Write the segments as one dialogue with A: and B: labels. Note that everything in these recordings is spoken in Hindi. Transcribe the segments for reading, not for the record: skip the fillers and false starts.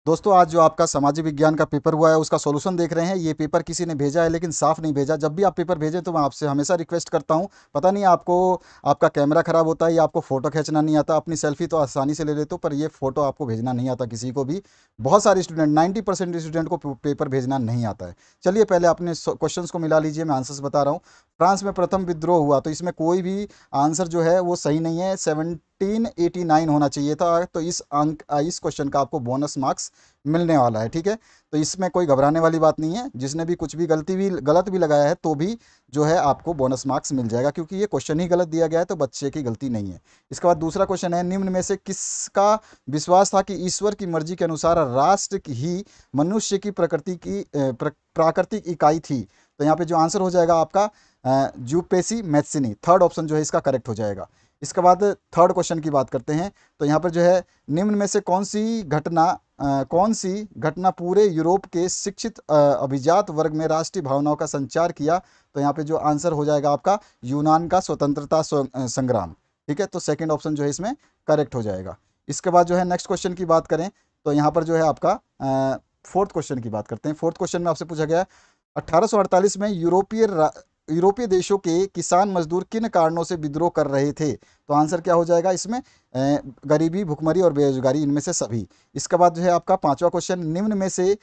A: दोस्तों आज जो आपका सामाजिक विज्ञान का पेपर हुआ है उसका सॉल्यूशन देख रहे हैं। ये पेपर किसी ने भेजा है लेकिन साफ नहीं भेजा। जब भी आप पेपर भेजें तो मैं आपसे हमेशा रिक्वेस्ट करता हूँ, पता नहीं आपको आपका कैमरा खराब होता है या आपको फ़ोटो खींचना नहीं आता। अपनी सेल्फी तो आसानी से ले लेते हो पर ये फ़ोटो आपको भेजना नहीं आता किसी को भी। बहुत सारे स्टूडेंट 90% स्टूडेंट को पेपर भेजना नहीं आता है। चलिए पहले अपने क्वेश्चन को मिला लीजिए, मैं आंसर्स बता रहा हूँ। फ्रांस में प्रथम विद्रोह हुआ, तो इसमें कोई भी आंसर जो है वो सही नहीं है। 1789 होना चाहिए था। तो इस क्वेश्चन का आपको बोनस मार्क्स मिलने वाला है, ठीक है। तो इसमें कोई घबराने वाली बात नहीं है। जिसने भी कुछ भी गलत भी लगाया है तो भी जो है आपको बोनस मार्क्स मिल जाएगा, क्योंकि ये क्वेश्चन ही गलत दिया गया है तो बच्चे की गलती नहीं है। इसके बाद दूसरा क्वेश्चन है, निम्न में से किसका विश्वास था कि ईश्वर की मर्जी के अनुसार राष्ट्र ही मनुष्य की प्राकृतिक इकाई थी। तो यहाँ पे जो आंसर हो जाएगा आपका जूपेसी मैथ्सिनी, थर्ड ऑप्शन जो है इसका करेक्ट हो जाएगा। इसके बाद थर्ड क्वेश्चन की बात करते हैं। तो यहाँ पर जो है निम्न में से कौन सी घटना पूरे यूरोप के शिक्षित अभिजात वर्ग में राष्ट्रीय भावनाओं का संचार किया। तो यहाँ पे जो आंसर हो जाएगा आपका यूनान का स्वतंत्रता संग्राम, ठीक है। तो सेकंड ऑप्शन जो है इसमें करेक्ट हो जाएगा। इसके बाद जो है नेक्स्ट क्वेश्चन की बात करें तो यहाँ पर जो है आपका फोर्थ क्वेश्चन की बात करते हैं। फोर्थ क्वेश्चन में आपसे पूछा गया है 1848 में यूरोपीय देशों के किसान मजदूर किन कारणों से विद्रोह कर रहे थे। तो आंसर क्या हो जाएगा इसमें, गरीबी, भुखमरी और बेरोजगारी, इनमें से सभी। इसके बाद जो है आपका पांचवा क्वेश्चन, निम्न में से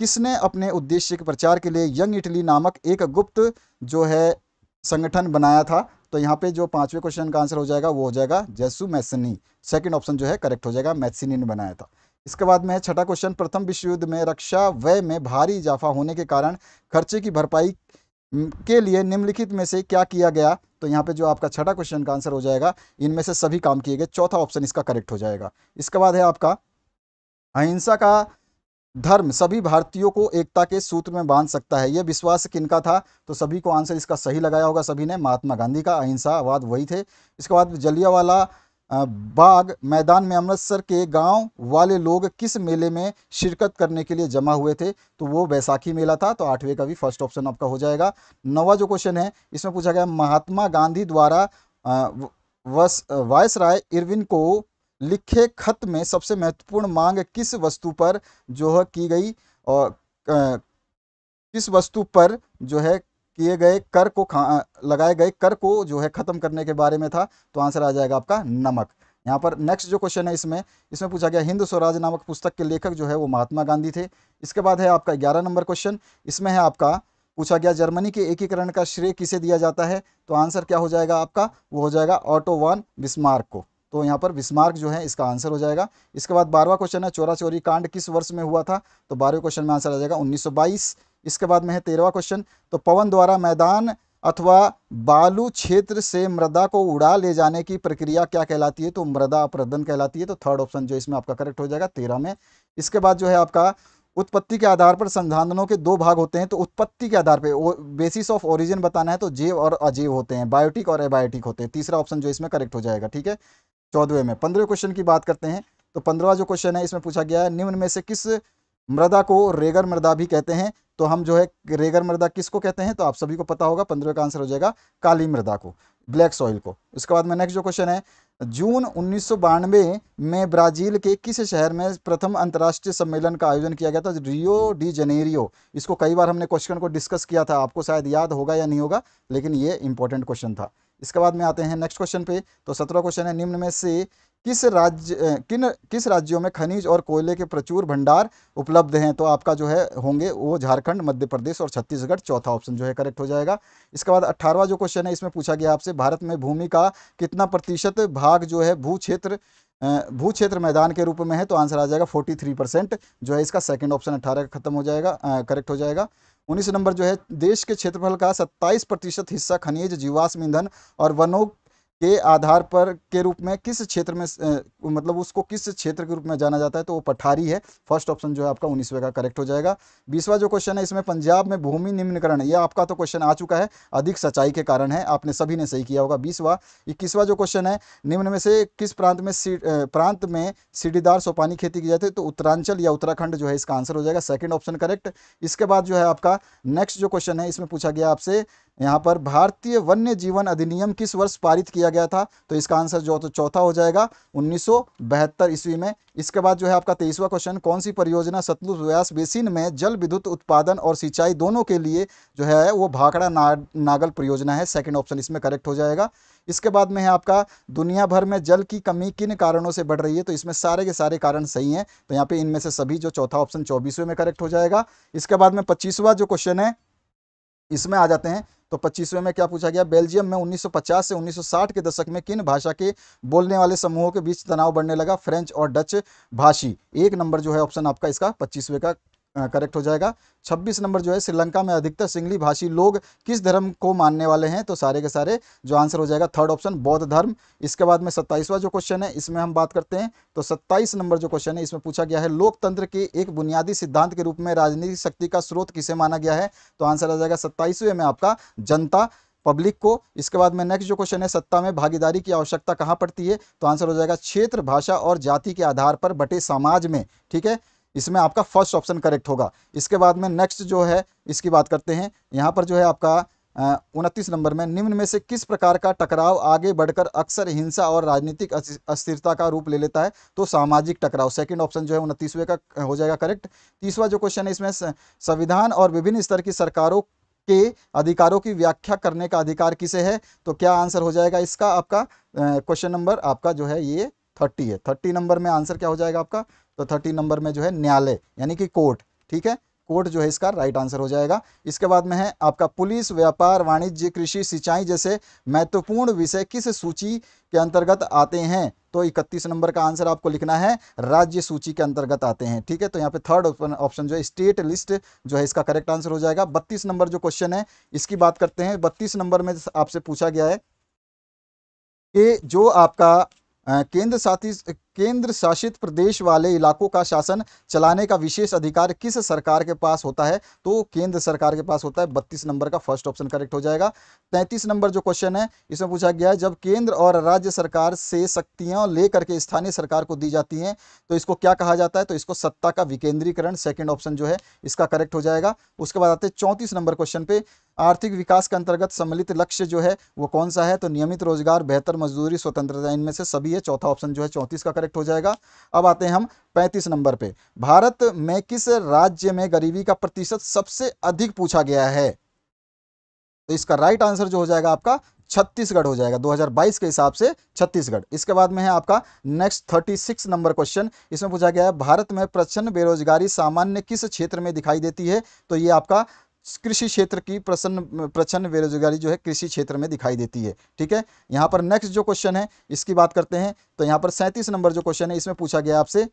A: किसने अपने उद्देश्य के प्रचार के लिए यंग इटली नामक एक गुप्त जो है संगठन बनाया था। तो यहाँ पे जो पांचवें क्वेश्चन का आंसर हो जाएगा वो हो जाएगा जेसु मैथ्सिनी, सेकंड ऑप्शन जो है करेक्ट हो जाएगा, मैथ्सिनी ने बनाया था। इसके बाद में है छठा क्वेश्चन, प्रथम विश्व युद्ध में रक्षा व्यय में भारी इजाफा होने के कारण खर्चे की भरपाई के लिए निम्नलिखित में से क्या किया गया। तो यहाँ पे जो आपका छठा क्वेश्चन का आंसर हो जाएगा इनमें से सभी काम किए गए, चौथा ऑप्शन इसका करेक्ट हो जाएगा। इसके बाद है आपका अहिंसा का धर्म सभी भारतीयों को एकता के सूत्र में बांध सकता है, यह विश्वास किनका था। तो सभी को आंसर इसका सही लगाया होगा सभी ने, महात्मा गांधी का, अहिंसावाद वही थे। इसके बाद जलियांवाला बाग मैदान में अमृतसर के गांव वाले लोग किस मेले में शिरकत करने के लिए जमा हुए थे। तो वो बैसाखी मेला था। तो आठवें का भी फर्स्ट ऑप्शन आपका हो जाएगा। नौवां जो क्वेश्चन है इसमें पूछा गया, महात्मा गांधी द्वारा वायसराय इरविन को लिखे खत में सबसे महत्वपूर्ण मांग किस वस्तु पर जो है की गई, और किस वस्तु पर जो है किए गए कर को लगाए गए कर को जो है खत्म करने के बारे में था। तो आंसर आ जाएगा आपका नमक। यहाँ पर नेक्स्ट जो क्वेश्चन है इसमें पूछा गया, हिंद स्वराज नामक पुस्तक के लेखक जो है वो महात्मा गांधी थे। इसके बाद है आपका 11 नंबर क्वेश्चन, इसमें है आपका पूछा गया, जर्मनी के एकीकरण का श्रेय किसे दिया जाता है। तो आंसर क्या हो जाएगा आपका, वो हो जाएगा ऑटो वन बिस्मार्क को। तो यहाँ पर बिस्मार्क जो है इसका आंसर हो जाएगा। इसके बाद 12वां क्वेश्चन है, चोरा चोरी कांड किस वर्ष में हुआ था। तो 12वें क्वेश्चन में आंसर आ जाएगा 1922। इसके बाद में है 13वां क्वेश्चन, तो पवन द्वारा मैदान अथवा बालू क्षेत्र से मृदा को उड़ा ले जाने की प्रक्रिया क्या कहलाती है। तो मृदा अपरदन कहलाती है। तो थर्ड ऑप्शन जो इसमें आपका करेक्ट हो जाएगा 13 में। इसके बाद जो है आपका उत्पत्ति के आधार पर संसाधनों के दो भाग होते हैं। तो उत्पत्ति के आधार पर बेसिस ऑफ ओरिजिन बताना है तो जैव और अजैव होते हैं, बायोटिक और एबायोटिक होते हैं। तीसरा ऑप्शन जो इसमें करेक्ट हो जाएगा, ठीक है। 14वें में 15वें क्वेश्चन की बात करते हैं। तो 15वां जो क्वेश्चन है इसमें पूछा गया है, निम्न में से किस मृदा को रेगर मृदा भी कहते हैं। तो हम जो है रेगर मृदा किसको कहते हैं, तो आप सभी को पता होगा। 15वें का आंसर हो जाएगा काली मृदा को, ब्लैक सॉइल को। इसके बाद में नेक्स्ट जो क्वेश्चन है, जून 1992 में ब्राजील के किस शहर में प्रथम अंतर्राष्ट्रीय सम्मेलन का आयोजन किया गया था। Rio de Janeiro. इसको कई बार हमने क्वेश्चन को डिस्कस किया था, आपको शायद याद होगा या नहीं होगा, लेकिन ये इंपॉर्टेंट क्वेश्चन था। इसके बाद में आते हैं नेक्स्ट क्वेश्चन पे। तो 17वां क्वेश्चन है, निम्न में से किस राज्यों में खनिज और कोयले के प्रचुर भंडार उपलब्ध हैं। तो आपका जो है होंगे वो झारखंड, मध्य प्रदेश और छत्तीसगढ़। चौथा ऑप्शन जो है करेक्ट हो जाएगा। इसके बाद 18वां जो क्वेश्चन है इसमें पूछा गया आपसे, भारत में भूमि का कितना प्रतिशत भाग जो है भू क्षेत्र मैदान के रूप में है। तो आंसर आ जाएगा 43% जो है इसका, सेकंड ऑप्शन 18 का खत्म हो जाएगा, करेक्ट हो जाएगा। 19 नंबर जो है, देश के क्षेत्रफल का 27% हिस्सा खनिज, जीवाश्म ईंधन और वनों के आधार पर के रूप में किस क्षेत्र में मतलब उसको किस क्षेत्र के रूप में जाना जाता है। तो वो पठारी है। फर्स्ट ऑप्शन जो है आपका 19वें का करेक्ट हो जाएगा। 20वां जो क्वेश्चन है इसमें, पंजाब में भूमि निम्नीकरण, ये आपका तो क्वेश्चन आ चुका है, अधिक सच्चाई के कारण है, आपने सभी ने सही किया होगा। 20वां 21वां जो क्वेश्चन है, निम्न में से किस प्रांत में सीढ़ीदार सोपानी खेती की जाती है। तो उत्तरांचल या उत्तराखंड जो है इसका आंसर हो जाएगा, सेकंड ऑप्शन करेक्ट। इसके बाद जो है आपका नेक्स्ट जो क्वेश्चन है इसमें पूछा गया आपसे, यहाँ पर भारतीय वन्य जीवन अधिनियम किस वर्ष पारित किया गया था? तो इसका आंसर जो तो चौथा हो जाएगा 1972 ईस्वी में। इसके बाद जो है आपका 23वां क्वेश्चन, कौन सी परियोजना सतलुज व्यास बेसिन में जल विद्युत उत्पादन और सिंचाई दोनों के लिए जो है वो भाखड़ा नागल परियोजना है? सेकंड ऑप्शन इसमें करेक्ट हो जाएगा। इसके बाद में है आपका दुनिया भर में जल की कमी किन कारणों से बढ़ रही है? तो इसमें सारे के सारे कारण सही हैं, तो यहाँ पे इनमें से सभी जो चौथा ऑप्शन 24वें में करेक्ट हो जाएगा। इसके बाद में 25वां जो क्वेश्चन है इसमें आ जाते हैं। तो 25वें में क्या पूछा गया? बेल्जियम में 1950 से 1960 के दशक में किन भाषा के बोलने वाले समूहों के बीच तनाव बढ़ने लगा? फ्रेंच और डच भाषी। एक नंबर जो है ऑप्शन आपका इसका 25वें का करेक्ट हो जाएगा। 26 नंबर जो है, श्रीलंका में अधिकतर सिंगली भाषी लोग किस धर्म को मानने वाले हैं? तो सारे के सारे जो आंसर हो जाएगा थर्ड ऑप्शन बौद्ध धर्म। इसके बाद में 27वां जो क्वेश्चन है इसमें हम बात करते हैं। तो 27 नंबर जो क्वेश्चन है इसमें पूछा गया है, लोकतंत्र के एक बुनियादी सिद्धांत के रूप में राजनीतिक शक्ति का स्रोत किसे माना गया है? तो आंसर आ जाएगा 27वें में आपका जनता, पब्लिक को। इसके बाद में नेक्स्ट जो क्वेश्चन है, सत्ता में भागीदारी की आवश्यकता कहाँ पड़ती है? तो आंसर हो जाएगा क्षेत्र, भाषा और जाति के आधार पर बटे समाज में। ठीक है, इसमें आपका फर्स्ट ऑप्शन करेक्ट होगा। इसके बाद में नेक्स्ट जो है इसकी बात करते हैं। यहाँ पर जो है आपका 29 नंबर में, निम्न में से किस प्रकार का टकराव आगे बढ़कर अक्सर हिंसा और राजनीतिक अस्थिरता का रूप ले लेता है? तो सामाजिक टकराव। सेकंड ऑप्शन जो है 29वें का हो जाएगा करेक्ट। 30वां जो क्वेश्चन है इसमें, संविधान और विभिन्न स्तर की सरकारों के अधिकारों की व्याख्या करने का अधिकार किसे है? तो क्या आंसर हो जाएगा इसका? आपका क्वेश्चन नंबर आपका जो है ये 30 है। 30 नंबर में आंसर क्या हो जाएगा आपका? तो 30 नंबर में जो है न्यायालय यानी कि कोर्ट। ठीक है, कोर्ट जो है इसका राइट आंसर हो जाएगा। इसके बाद में है आपका पुलिस, व्यापार, वाणिज्य, कृषि, सिंचाई जैसे महत्वपूर्ण विषय किस सूची के अंतर्गत आते हैं? तो 31 नंबर का आंसर आपको लिखना है राज्य सूची के अंतर्गत आते हैं। ठीक है, तो यहाँ पे थर्ड ऑप्शन जो है स्टेट लिस्ट जो है इसका करेक्ट आंसर हो जाएगा। 32 नंबर जो क्वेश्चन है इसकी बात करते हैं। 32 नंबर में आपसे पूछा गया है कि जो आपका केंद्र शासित प्रदेश वाले इलाकों का शासन चलाने का विशेष अधिकार किस सरकार के पास होता है? तो केंद्र सरकार के पास होता है। 32 नंबर का फर्स्ट ऑप्शन करेक्ट हो जाएगा। 33 नंबर जो क्वेश्चन है इसमें पूछा गया है, जब केंद्र और राज्य सरकार से शक्तियां लेकर के स्थानीय सरकार को दी जाती हैं तो इसको क्या कहा जाता है? तो इसको सत्ता का विकेंद्रीकरण। सेकेंड ऑप्शन जो है इसका करेक्ट हो जाएगा। उसके बाद आते हैं 34 नंबर क्वेश्चन पे, आर्थिक विकास के अंतर्गत सम्मिलित लक्ष्य जो है वो कौन सा है? तो नियमित रोजगार, बेहतर मजदूरी, स्वतंत्रता, इनमें से सभी है। चौथा ऑप्शन जो है 34 का करेक्ट हो जाएगा। अब आते हैं हम 35 नंबर पे, भारत में किस राज्य में गरीबी का प्रतिशत सबसे अधिक पूछा गया है? तो इसका राइट आंसर जो हो जाएगा आपका छत्तीसगढ़ हो जाएगा। 2022 के हिसाब से छत्तीसगढ़। इसके बाद में है आपका नेक्स्ट 36 नंबर क्वेश्चन। इसमें पूछा गया है, भारत में प्रचंड बेरोजगारी सामान्य किस क्षेत्र में दिखाई देती है? तो ये आपका कृषि क्षेत्र की प्रचंड बेरोजगारी जो है कृषि क्षेत्र में दिखाई देती है। ठीक है, यहाँ पर नेक्स्ट जो क्वेश्चन है इसकी बात करते हैं। तो यहाँ पर 37 नंबर जो क्वेश्चन है इसमें पूछा गया आपसे,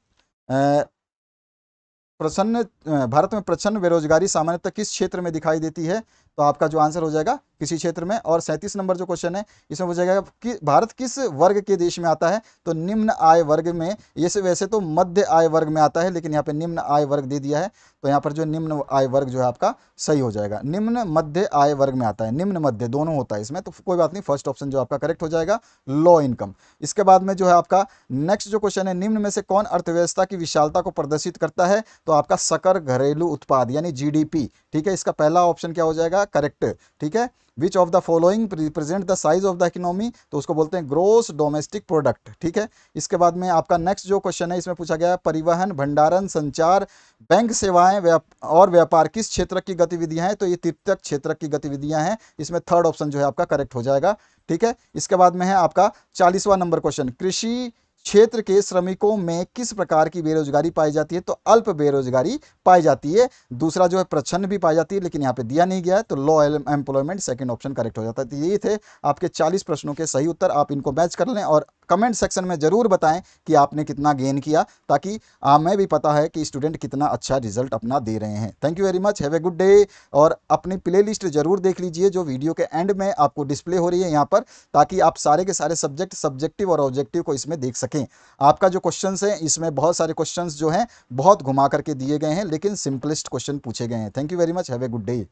A: भारत में प्रचंड बेरोजगारी सामान्यतः किस क्षेत्र में दिखाई देती है? तो आपका जो आंसर हो जाएगा किसी क्षेत्र में। और 37 नंबर जो क्वेश्चन है इसमें पूछा जाएगा कि भारत किस वर्ग के देश में आता है? तो निम्न आय वर्ग में। ये से वैसे तो मध्य आय वर्ग में आता है, लेकिन यहाँ पे निम्न आय वर्ग दे दिया है, तो यहाँ पर जो निम्न आय वर्ग जो है आपका सही हो जाएगा। निम्न मध्य आय वर्ग में आता है, निम्न मध्य दोनों होता है इसमें, तो कोई बात नहीं, फर्स्ट ऑप्शन जो आपका करेक्ट हो जाएगा लो इनकम। इसके बाद में जो है आपका नेक्स्ट जो क्वेश्चन है, निम्न में से कौन अर्थव्यवस्था की विशालता को प्रदर्शित करता है? तो आपका सकल घरेलू उत्पाद यानी जीडीपी। ठीक है, इसका पहला ऑप्शन क्या हो जाएगा? करेक्ट। ठीक है, which of the following represent the size of the economy? तो उसको बोलते हैं ग्रोस डोमेस्टिक प्रोडक्ट। ठीक है, इसके बाद में आपका नेक्स्ट जो क्वेश्चन है इसमें पूछा गया है, परिवहन, भंडारण, संचार, बैंक सेवाएं और व्यापार किस क्षेत्र की गतिविधियां हैं? तो ये तृतीयक क्षेत्र की गतिविधियां हैं। इसमें थर्ड ऑप्शन जो है आपका करेक्ट हो जाएगा। ठीक है, इसके बाद में है आपका 40वां नंबर क्वेश्चन, कृषि क्षेत्र के श्रमिकों में किस प्रकार की बेरोजगारी पाई जाती है? तो अल्प बेरोजगारी पाई जाती है। दूसरा जो है प्रच्छन्न भी पाई जाती है, लेकिन यहाँ पे दिया नहीं गया है, तो लो एम्प्लॉयमेंट सेकंड ऑप्शन करेक्ट हो जाता है। तो ये थे आपके 40 प्रश्नों के सही उत्तर। आप इनको मैच कर लें और कमेंट सेक्शन में जरूर बताएं कि आपने कितना गेन किया, ताकि हमें भी पता है कि स्टूडेंट कितना अच्छा रिजल्ट अपना दे रहे हैं। Thank you very much, have a good day. और अपनी प्ले लिस्ट जरूर देख लीजिए जो वीडियो के एंड में आपको डिस्प्ले हो रही है यहाँ पर, ताकि आप सारे के सारे सब्जेक्ट सब्जेक्टिव और ऑब्जेक्टिव को इसमें देख सकें। आपका जो क्वेश्चंस है इसमें बहुत सारे क्वेश्चंस जो हैं बहुत घुमा करके दिए गए हैं, लेकिन सिंपलेस्ट क्वेश्चन पूछे गए हैं। Thank you very much, have a good day.